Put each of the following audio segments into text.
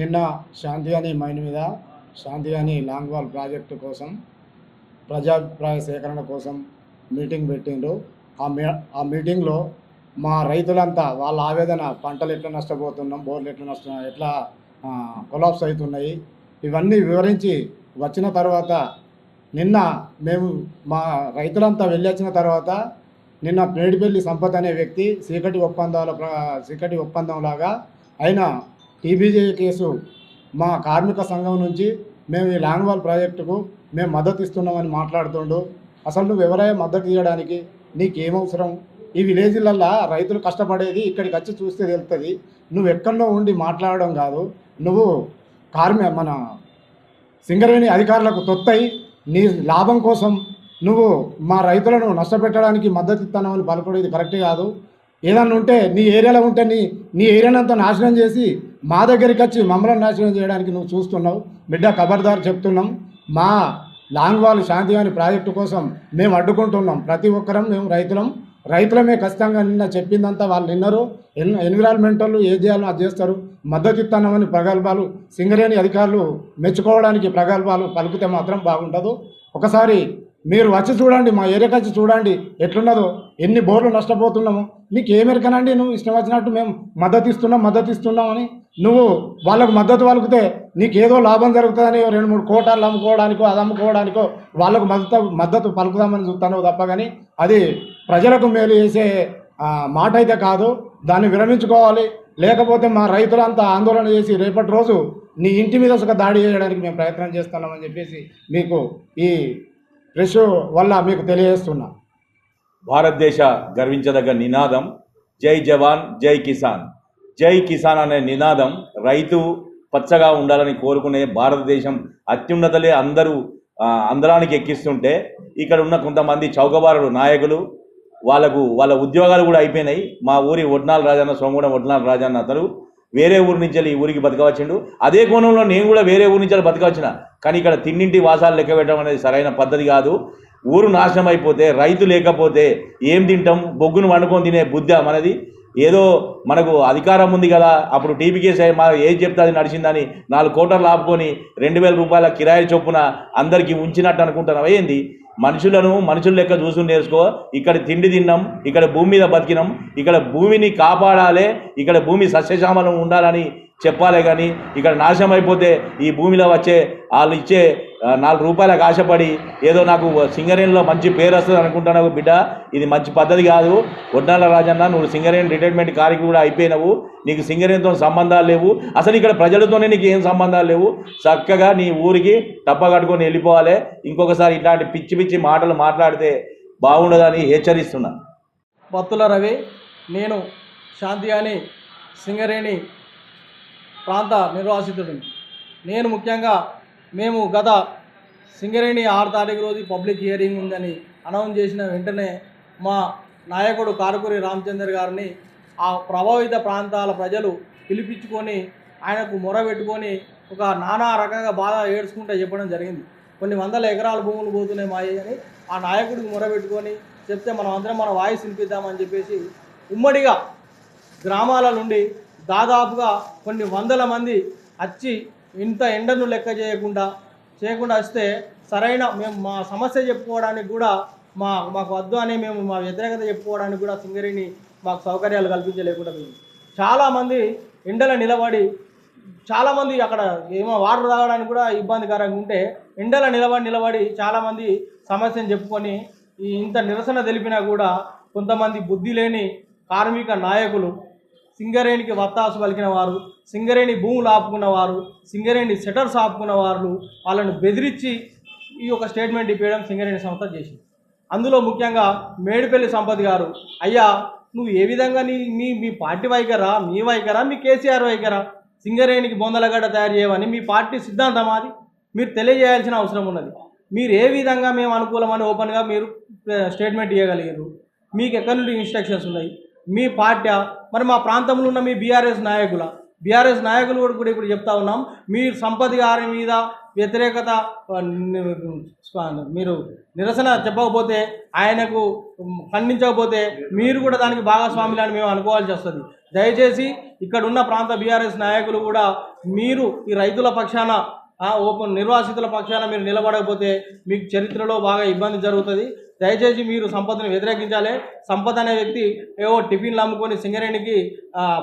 నిన్న శాంతిగాని మైన్ మీద శాంతిగాని longwall project కోసం ప్రజాభిప్రాయ సేకరణ కోసం మీటింగ్ పెట్టిండ్రు. ఆ మీటింగ్లో మా రైతులంతా వాళ్ళ ఆవేదన, పంటలు ఎట్లా నష్టపోతున్నాం, బోర్లు ఎట్లా కొలాప్స్ అవుతున్నాయి, ఇవన్నీ వివరించి వచ్చిన తర్వాత నిన్న మేము మా రైతులంతా వెళ్ళొచ్చిన తర్వాత నిన్న మేడిపల్లి సంపత్ అనే వ్యక్తి చీకటి ఒప్పందంలాగా ఆయన టీబీజే కేసు మా కార్మిక సంఘం నుంచి మేము ఈ లాంగ్వాల్ ప్రాజెక్టుకు మేము మద్దతు ఇస్తున్నామని మాట్లాడుతుండు. అసలు నువ్వు ఎవరైనా మద్దతు ఇవ్వడానికి నీకేమవసరం? ఈ విలేజ్లల్లో రైతులు కష్టపడేది ఇక్కడికి వచ్చి చూస్తే తెలుస్తుంది. నువ్వు ఎక్కడో ఉండి మాట్లాడడం కాదు. నువ్వు మన సింగరేణి అధికారులకు తొత్తయి నీ లాభం కోసం నువ్వు మా రైతులను నష్టపెట్టడానికి మద్దతు ఇస్తున్నామని పలుకుడు ఇది కరెక్ట్ కాదు. ఏదన్నా ఉంటే నీ ఏరియాలో ఉంటే నీ ఏరియానంతా నాశనం చేసి మా దగ్గరికి వచ్చి మమ్మల్ని నాశనం చేయడానికి నువ్వు చూస్తున్నావు. బిడ్డ ఖబర్దార్ చెప్తున్నాం. మా లాంగ్వాల్ శాంతిగాని ప్రాజెక్టు కోసం మేము అడ్డుకుంటున్నాం. ప్రతి ఒక్కరం మేము రైతులమే ఖచ్చితంగా నిన్న చెప్పిందంతా వాళ్ళు విన్నారు. ఎన్విరాన్మెంటల్ ఏ చేయాలో అది చేస్తారు. మద్దతు ఇస్తున్నామని ప్రగల్భాలు సింగరేణి అధికారులు మెచ్చుకోవడానికి ప్రగల్భాలు పలుకుతే మాత్రం బాగుండదు. ఒకసారి మీరు వచ్చి చూడండి, మా ఏరియాకి వచ్చి చూడండి ఎట్లున్నదో, ఎన్ని బోర్లు నష్టపోతున్నాము. నీకు ఏమెరకనండి? నువ్వు ఇష్టం వచ్చినట్టు మేము మద్దతు ఇస్తున్నామని నువ్వు వాళ్ళకు మద్దతు పలుకుతే నీకేదో లాభం జరుగుతుందని 2-3 కోటాలు అమ్ముకోవడానికో అది అమ్ముకోవడానికో వాళ్ళకు మద్దతు పలుకుదామని చూస్తాను తప్ప, కానీ అది ప్రజలకు మేలు చేసే మాట అయితే కాదు. దాన్ని విరమించుకోవాలి. లేకపోతే మా రైతులంతా ఆందోళన చేసి రేపటి రోజు నీ ఇంటి మీద ఒక దాడి చేయడానికి మేము ప్రయత్నం చేస్తున్నామని చెప్పేసి మీకు ఈ ప్రెస్ వల్ల మీకు తెలియజేస్తున్నా. భారతదేశ గర్వించదగ్గ నినాదం జై జవాన్ జై కిసాన్. జై కిసాన్ అనే నినాదం రైతు పచ్చగా ఉండాలని కోరుకునే భారతదేశం అత్యున్నతలే అందరానికి ఎక్కిస్తుంటే ఇక్కడ ఉన్న కొంతమంది చౌకబారుడు నాయకులు వాళ్ళ ఉద్యోగాలు కూడా అయిపోయినాయి. మా ఊరి ఒడ్నాల రాజన్న, సోమగూడెం ఒడ్నాల రాజన్న అతను వేరే ఊరి నుంచి ఈ ఊరికి బతకవచ్చిండు. అదే కోణంలో నేను కూడా వేరే ఊరి నుంచి బతకవచ్చిన, కానీ ఇక్కడ తిన్నింటి వాసాలు లెక్క పెట్టడం అనేది సరైన పద్ధతి కాదు. ఊరు నాశనం అయిపోతే, రైతు లేకపోతే ఏం తింటాం? బొగ్గును వండుకొని తినే బుద్ధి మనది. ఏదో మనకు అధికారం ఉంది కదా, అప్పుడు టీపీకేసీ మా ఏం చెప్తే అది నడిచిందని 4 కోటర్లు ఆపుకొని 2000 రూపాయల కిరాయి చొప్పున అందరికీ ఉంచినట్టు అనుకుంటున్నాం. ఏంది? మనుషులు లెక్క చూసుకుని నేర్చుకో. ఇక్కడ తిండి తిన్నాం, ఇక్కడ భూమి మీద బతికినాం, ఇక్కడ భూమిని కాపాడాలి, ఇక్కడ భూమి సస్యశ్యామలం ఉండాలని చెప్పాలే. కానీ ఇక్కడ నాశనం అయిపోతే ఈ భూమిలో వచ్చే వాళ్ళు ఇచ్చే 4 రూపాయలకు ఆశపడి ఏదో నాకు సింగరేణిలో మంచి పేరు వస్తుంది అనుకుంటున్నావు. బిడ్డ, ఇది మంచి పద్ధతి కాదు. ఒడ్నాల రాజన్న, నువ్వు సింగరేణి రిటైర్మెంట్ కారికి కూడా అయిపోయినావు. నీకు సింగరేణితో సంబంధాలు లేవు. అసలు ఇక్కడ ప్రజలతోనే నీకు ఏం సంబంధాలు లేవు. చక్కగా నీ ఊరికి టప్ప కట్టుకొని వెళ్ళిపోవాలి. ఇంకొకసారి ఇట్లాంటి పిచ్చి మాటలు మాట్లాడితే బాగుండదని హెచ్చరిస్తున్నా. బత్తుల రవి, నేను శాంతిగాని సింగరేణి ప్రాంత నిర్వాసితుడిని. నేను ముఖ్యంగా మేము గత సింగరేణి 6 తారీఖు రోజు పబ్లిక్ హియరింగ్ ఉందని అనౌన్స్ చేసిన వెంటనే మా నాయకుడు కారుకూరి రామచందర్ గారిని ఆ ప్రభావిత ప్రాంతాల ప్రజలు పిలిపించుకొని ఆయనకు మొరబెట్టుకొని ఒక నానా రకంగా బాధ ఏడ్చుకుంటూ చెప్పడం జరిగింది. కొన్ని వందల ఎకరాల భూములు పోతున్నాయి మాయి అని ఆ నాయకుడికి మొరబెట్టుకొని చెప్తే మనం అందరం మన వాయిస్ వినిపిద్దామని చెప్పేసి ఉమ్మడిగా గ్రామాల నుండి దాదాపుగా కొన్ని వందల మంది వచ్చి ఇంత ఎండను లెక్క చేయకుండా వస్తే సరైన మేము మా సమస్య చెప్పుకోవడానికి కూడా మాకు వద్దు అని మేము మా వ్యతిరేకత చెప్పుకోవడానికి కూడా సింగరేణి మాకు సౌకర్యాలు కల్పించలేకుండా మేము చాలామంది ఎండలో నిలబడి, చాలామంది అక్కడ ఏమో వాటర్ తాగడానికి కూడా ఇబ్బందికరంగా ఉంటే ఎండలో నిలబడి చాలామంది సమస్యను చెప్పుకొని ఇంత నిరసన తెలిపినా కూడా కొంతమంది బుద్ధి లేని కార్మిక నాయకులు, సింగరేణికి వత్తాసు పలికిన వారు, సింగరేణి భూములు ఆపుకున్న వారు, సింగరేణి సెటర్స్ ఆపుకున్న వారు వాళ్ళను బెదిరించి ఈ యొక్క స్టేట్మెంట్ ఇప్పించడం సింగరేణి సంస్థ చేసింది. అందులో ముఖ్యంగా మేడిపల్లి సంపత్ గారు, అయ్యా నువ్వు ఏ విధంగా మీ పార్టీ వైఖరా, మీ వైఖరా, మీ కేసీఆర్ వైఖరా సింగరేణికి బొందలగడ్డ తయారు చేయమని మీ పార్టీ సిద్ధాంతం అది మీరు తెలియజేయాల్సిన అవసరం ఉన్నది. మీరు ఏ విధంగా మేము అనుకూలమని ఓపెన్గా మీరు స్టేట్మెంట్ ఇవ్వగలిగారు? మీకు ఎక్కడి నుండి ఇన్స్ట్రక్షన్స్ ఉన్నాయి? మీ పార్టీ మరి మా ప్రాంతంలో ఉన్న మీ బీఆర్ఎస్ నాయకులు కూడా ఇప్పుడు చెప్తా ఉన్నాం, మీరు సంపత్ గారి మీద వ్యతిరేకత మీరు నిరసన చెప్పకపోతే, ఆయనకు ఖండించకపోతే మీరు కూడా దానికి భాగస్వాములని మేము అనుకోవాల్సి వస్తుంది. దయచేసి ఇక్కడ ఉన్న ప్రాంత బీఆర్ఎస్ నాయకులు కూడా మీరు ఈ రైతుల పక్షాన ఓపెన్ నిర్వాసితుల పక్షాన మీరు నిలబడకపోతే మీకు చరిత్రలో బాగా ఇబ్బంది జరుగుతుంది. దయచేసి మీరు సంపదను వ్యతిరేకించాలి. సంపద అనే వ్యక్తి ఏవో టిఫిన్లు అమ్ముకొని సింగరేణికి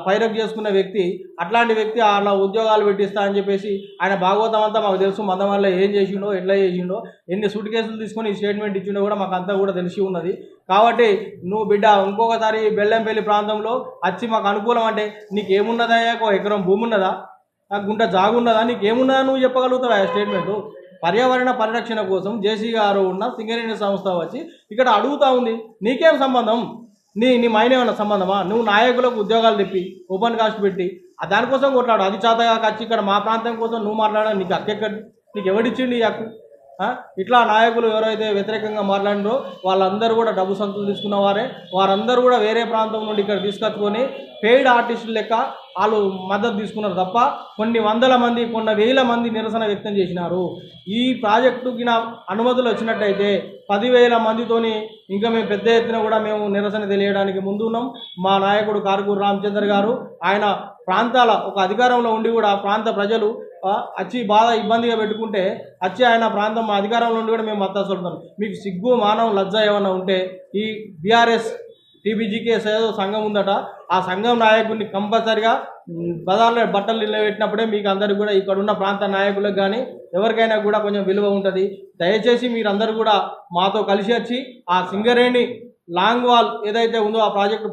పైరక్ చేసుకున్న వ్యక్తి, అట్లాంటి వ్యక్తి అలా ఉద్యోగాలు పెట్టిస్తా అని చెప్పేసి ఆయన భాగవతం అంతా మాకు తెలుసు. మందం వల్ల ఏం చేసిండో, ఎట్లా చేసిండో, ఎన్ని సూట్ కేసులు తీసుకొని స్టేట్మెంట్ ఇచ్చిండో కూడా మాకు అంతా కూడా తెలిసి ఉన్నది. కాబట్టి నువ్వు బిడ్డ ఇంకొకసారి బెల్లంపల్లి ప్రాంతంలో వచ్చి మాకు అనుకూలం అంటే నీకు ఏమున్నదా? ఒక ఎకరం భూమి ఉన్నదా? నాకు గుంట జాగున్నదా? నీకు ఏమున్నదా నువ్వు చెప్పగలుగుతావా స్టేట్మెంటు? పర్యావరణ పరిరక్షణ కోసం జేసీ గారు ఉన్న సింగరేణి సంస్థ వచ్చి ఇక్కడ అడుగుతూ ఉంది. నీకేం సంబంధం? నీ మైన్ ఏమన్నా సంబంధమా? నువ్వు నాయకులకు ఉద్యోగాలు తెప్పి ఓపెన్ కాస్ట్ పెట్టి దానికోసం కొట్లాడు. అది చేతగా వచ్చి ఇక్కడ మా ప్రాంతం కోసం నువ్వు మాట్లాడా? నీకు హక్కెక్కడి? నీకు ఎవడిచ్చిండి ఈ హక్కు? ఇట్లా నాయకులు ఎవరైతే వ్యతిరేకంగా మాట్లాడినో వాళ్ళందరూ కూడా డబ్బు సంతులు తీసుకున్న వారందరూ కూడా వేరే ప్రాంతం నుండి ఇక్కడ తీసుకొచ్చుకొని పెయిడ్ ఆర్టిస్టులు లెక్క వాళ్ళు మద్దతు తీసుకున్నారు తప్ప కొన్ని వందల మంది, కొన్ని వేల మంది నిరసన వ్యక్తం చేసినారు. ఈ ప్రాజెక్టుకి అనుమతులు వచ్చినట్టయితే 10,000 మందితోని ఇంకా మేము పెద్ద ఎత్తున కూడా మేము నిరసన తెలియడానికి ముందున్నాం. మా నాయకుడు కారుకూరు రామచంద్ర గారు ఆయన ప్రాంతాల ఒక అధికారంలో ఉండి కూడా ప్రాంత ప్రజలు వచ్చి బాగా ఇబ్బందిగా పెట్టుకుంటే వచ్చి ఆయన ప్రాంతం మా అధికారంలో ఉండి కూడా మేము మద్దతు చెప్తాం. మీకు సిగ్గు, మానవం, లజ్జ ఏమన్నా ఉంటే ఈ బీఆర్ఎస్ టీబీజీకేఎస్ ఏదో సంఘం ఉందట, ఆ సంఘం నాయకుడిని కంపల్సరిగా బజార్లో బట్టలు నిలబెట్టినప్పుడే మీకు అందరికీ కూడా ఇక్కడ ఉన్న ప్రాంత నాయకులకు కానీ ఎవరికైనా కూడా కొంచెం విలువ ఉంటుంది. దయచేసి మీరందరూ కూడా మాతో కలిసి వచ్చి ఆ సింగరేణి లాంగ్ వాల్ ఏదైతే ఉందో ఆ ప్రాజెక్టు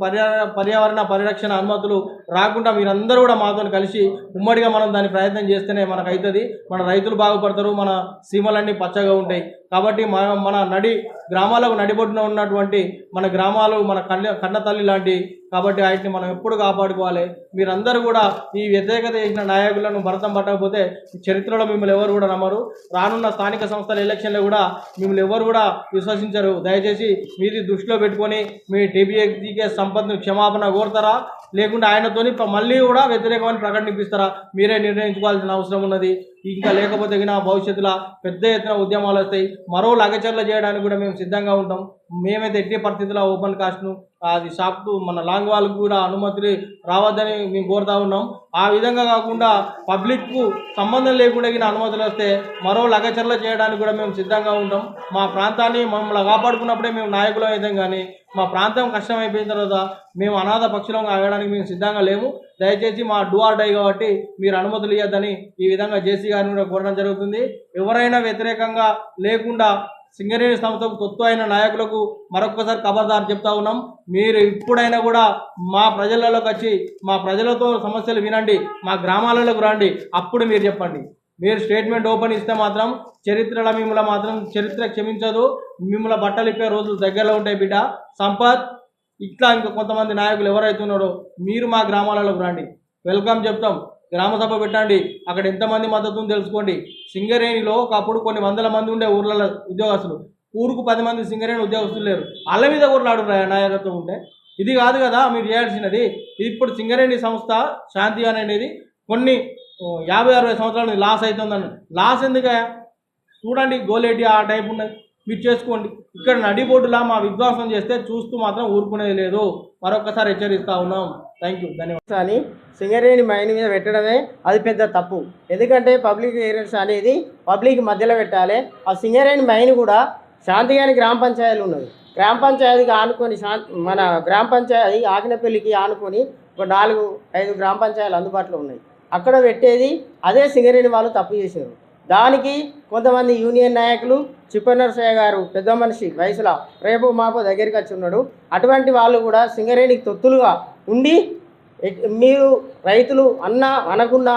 పర్యావరణ పరిరక్షణ అనుమతులు రాకుండా మీరందరూ కూడా మాతో కలిసి ఉమ్మడిగా మనం దాని ప్రయత్నం చేస్తేనే మనకు అవుతుంది. మన రైతులు బాగుపడతారు, మన సీమలన్నీ పచ్చగా ఉంటాయి. కాబట్టి మన గ్రామాలకు నడిబొడ్డున ఉన్నటువంటి మన గ్రామాలు మన కన్న తల్లి లాంటి, కాబట్టి వాటిని మనం ఎప్పుడు కాపాడుకోవాలి. మీరందరూ కూడా ఈ వ్యతిరేకత చేసిన నాయకులను భరతం పట్టకపోతే చరిత్రలో మిమ్మల్ని ఎవరు కూడా నమ్మరు. రానున్న స్థానిక సంస్థల ఎలక్షన్లో కూడా మిమ్మల్ని ఎవరు కూడా విశ్వసించరు. దయచేసి మీది దృష్టిలో పెట్టుకొని మీ టీబీజీకే సంపత్ను క్షమాపణ కోరుతారా, లేకుంటే ఆయనతోని మళ్ళీ కూడా వ్యతిరేకమని ప్రకటిపిస్తారా మీరే నిర్ణయించుకోవాల్సిన అవసరం ఉన్నది. ఇంకా లేకపోతే భవిష్యత్తులో పెద్ద ఎత్తున ఉద్యమాలు వస్తాయి. మరో లగచర్ల చేయడానికి కూడా మేము సిద్ధంగా ఉంటాం. మేమైతే ఎట్టి పరిస్థితుల్లో ఓపెన్ కాస్ట్ను అది షాప్కు మన లాంగ్ వాల్కు కూడా అనుమతి రావద్దని మేము కోరుతా ఉన్నాం. ఆ విధంగా కాకుండా పబ్లిక్కు సంబంధం లేకుండా అనుమతులు వస్తే మరో లగచర్ల చేయడానికి కూడా మేము సిద్ధంగా ఉంటాం. మా ప్రాంతాన్ని మమ్మల్ని కాపాడుకున్నప్పుడే మేము నాయకులం అవుతాం, కానీ మా ప్రాంతం కష్టం అయిపోయిన తర్వాత మేము అనాథ పక్షులం ఆగడానికి మేము సిద్ధంగా లేము. దయచేసి మా డూ ఆర్ డై కాబట్టి మీరు అనుమతులు ఇవ్వద్దని ఈ విధంగా జేసీ గారిని కూడా కోరడం జరుగుతుంది. ఎవరైనా వ్యతిరేకంగా లేకుండా సింగరేణి సంస్థకు తొత్తు అయిన నాయకులకు మరొకసారి ఖబర్దారు చెప్తా ఉన్నాం. మీరు ఇప్పుడైనా కూడా మా ప్రజలలోకి వచ్చి మా ప్రజలతో సమస్యలు వినండి, మా గ్రామాలలోకి రండి, అప్పుడు మీరు చెప్పండి. మీరు స్టేట్మెంట్ ఓపెన్ ఇస్తే మాత్రం చరిత్రలో మిమ్మల్ని మాత్రం చరిత్ర క్షమించదు. మిమ్మల్ని బట్టలు ఇప్పే రోజులు దగ్గరలో ఉంటాయి బిడ్డ. సంపత్ ఇట్లా ఇంకా కొంతమంది నాయకులు ఎవరైతే ఉన్నారో మీరు మా గ్రామాలలోకి రండి, వెల్కమ్ చెప్తాం. గ్రామ సభ పెట్టండి, అక్కడ ఎంతమంది మద్దతు తెలుసుకోండి. సింగరేణిలో ఒకప్పుడు కొన్ని వందల మంది ఉండే ఊర్లలో ఉద్యోగస్తులు, ఊరుకు 10 మంది సింగరేణి ఉద్యోగస్తులు లేరు. వాళ్ళ మీద ఊర్లాడు నాయకత్వం ఉంటే ఇది కాదు కదా మీరు చేయాల్సినది. ఇప్పుడు సింగరేణి సంస్థ శాంతి అనేది కొన్ని 50-60 సంవత్సరాల నుంచి లాస్ అవుతుందని. లాస్ ఎందుకు చూడండి, గోలేటి ఆ టైప్ ఉన్నది, మీరు చేసుకోండి. ఇక్కడ నడిబోర్డులా మా విధ్వంసం చేస్తే చూస్తూ మాత్రం ఊరుకునేది లేదు. మరొకసారి హెచ్చరిస్తా ఉన్నాం. థ్యాంక్ యూ, ధన్యవాదాలు. అని సింగరేణి మైన్ మీద పెట్టడమే అది పెద్ద తప్పు. ఎందుకంటే పబ్లిక్ ఏరియాస్ అనేది పబ్లిక్ మధ్యలో పెట్టాలి. ఆ సింగరేణి మైన్ కూడా శాంతిగాని గ్రామ పంచాయతీలు ఉన్నది. గ్రామ పంచాయతీకి ఆనుకొని మన గ్రామ పంచాయతీ ఆకినపల్లికి ఆనుకొని ఒక 4-5 గ్రామ పంచాయతీలు అందుబాటులో ఉన్నాయి. అక్కడ పెట్టేది అదే సింగరేణి వాళ్ళు తప్పు చేశారు. దానికి కొంతమంది యూనియన్ నాయకులు, చిప్పనరసయ్య గారు పెద్ద మనిషి వయసులో రేపు మాపు దగ్గరికి వచ్చి ఉన్నాడు, అటువంటి వాళ్ళు కూడా సింగరేణికి తొత్తులుగా ఉండి మీరు రైతులు అనకున్నా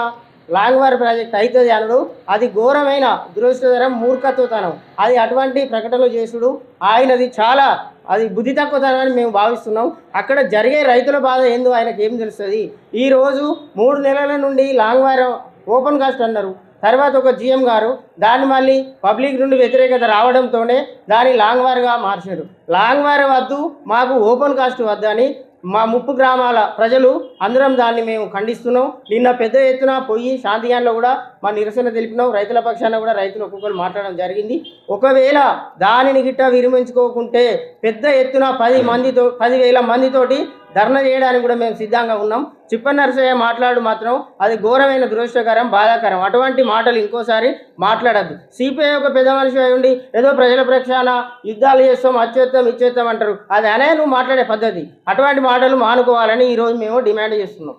లాంగ్ వార్ ప్రాజెక్ట్ అవుతుంది అనడు అది ఘోరమైన దురదృష్టకరం, మూర్ఖత్వతనం. అది అటువంటి ప్రకటనలు చేసుడు ఆయనది చాలా అది బుద్ధి తక్కువతనమని మేము భావిస్తున్నాం. అక్కడ జరిగే రైతుల బాధ ఏందో ఆయనకు ఏం తెలుస్తుంది. ఈరోజు 3 నెలల నుండి లాంగ్ వార్ ఓపెన్ కాస్ట్ అన్నారు. తర్వాత ఒక జీఎం గారు దాన్ని మళ్ళీ పబ్లిక్ నుండి వ్యతిరేకత రావడంతోనే దాన్ని లాంగ్ వార్గా మార్చారు. లాంగ్ వార్ వద్దు, మాకు ఓపెన్ కాస్ట్ వద్దని మా 30 గ్రామాల ప్రజలు అందరం దాన్ని మేము ఖండిస్తున్నాం. నిన్న పెద్ద ఎత్తున పోయి శాంతిగాన్లో కూడా మా నిరసన తెలిపినాం. రైతుల పక్షాన కూడా రైతులు ఒక్కొక్కరు మాట్లాడడం జరిగింది. ఒకవేళ దానిని గిట్ట విరమించుకోకుంటే పెద్ద ఎత్తున 10,000 మందితోటి ధర్నా చేయడానికి కూడా మేము సిద్ధంగా ఉన్నాం. చిప్ప నరసయ్య మాట్లాడు మాత్రం అది ఘోరమైన దురదృష్టకరం, బాధాకరం. అటువంటి మాటలు ఇంకోసారి మాట్లాడద్దు. సిపిఐ ఒక పెద్ద మనిషి అయి ఉండి ఏదో ప్రజల ప్రక్షాళన యుద్ధాలు చేస్తాం, అచ్చేస్తాం ఇచ్చేస్తాం అంటారు. అది అనే నువ్వు మాట్లాడే పద్ధతి. అటువంటి మాటలు మానుకోవాలని ఈరోజు మేము డిమాండ్ చేస్తున్నాం.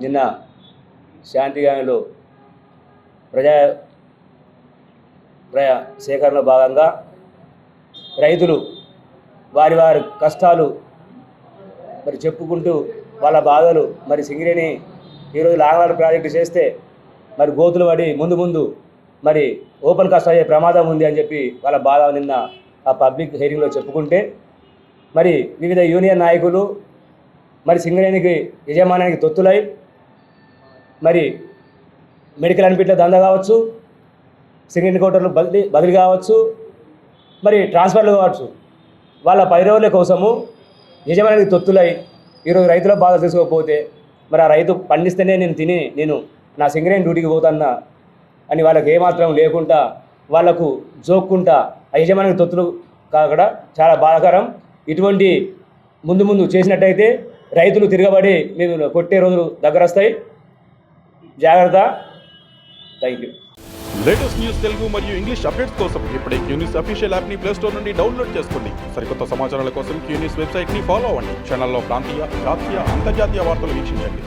నిన్న శాంతిగానిలో ప్రజా సేకరణలో భాగంగా రైతులు వారి కష్టాలు మరి చెప్పుకుంటూ వాళ్ళ బాధలు మరి సింగరేణి ఈరోజు లాంగవాడ ప్రాజెక్టు చేస్తే మరి గోతులు పడి ముందు మరి ఓపెన్ కాస్ట్ అయ్యే ప్రమాదం ఉంది అని చెప్పి వాళ్ళ బాధ నిన్న ఆ పబ్లిక్ హెయిరింగ్లో చెప్పుకుంటే మరి వివిధ యూనియన్ నాయకులు మరి సింగరేణికి యజమానానికి తొత్తులై మరి మెడికల్ అన్పిట్ల దందా కావచ్చు, సింగరేణి కోటర్లు బదిలీ కావచ్చు, మరి ట్రాన్స్ఫర్లు కావచ్చు, వాళ్ళ పైరవుల కోసము యజమానికి తొత్తులై ఈరోజు రైతుల బాధ తీసుకోకపోతే మరి ఆ రైతు పండిస్తేనే నేను నా సింగరేణి డ్యూటీకి పోతాన్నా అని వాళ్ళకి ఏమాత్రం లేకుండా వాళ్లకు జోక్కుంటా ఆ యజమానికి తొత్తులు కాకుండా చాలా బాధాకరం. ఇటువంటి ముందు చేసినట్టయితే రైతులు తిరగబడి మీరు కొట్టే రోజులు దగ్గర వస్తాయి. జాగ్రత్త. Thank you. Latest news Telugu మరియు ఇంగ్లీష్ అప్డేట్స్ కోసం ఇప్పుడే క్యూన్యూస్ అఫీషియల్ యాప్ని ప్లే స్టోర్ నుండి డౌన్లోడ్ చేసుకోండి. సరికొత్త సమాచారాల కోసం క్యూన్యూస్ వెబ్సైట్ని ఫాలో అవ్వండి. ఛానల్లో ప్రాంతీయ, జాతీయ, అంతర్జాతీయ వార్తలు వీక్షించండి.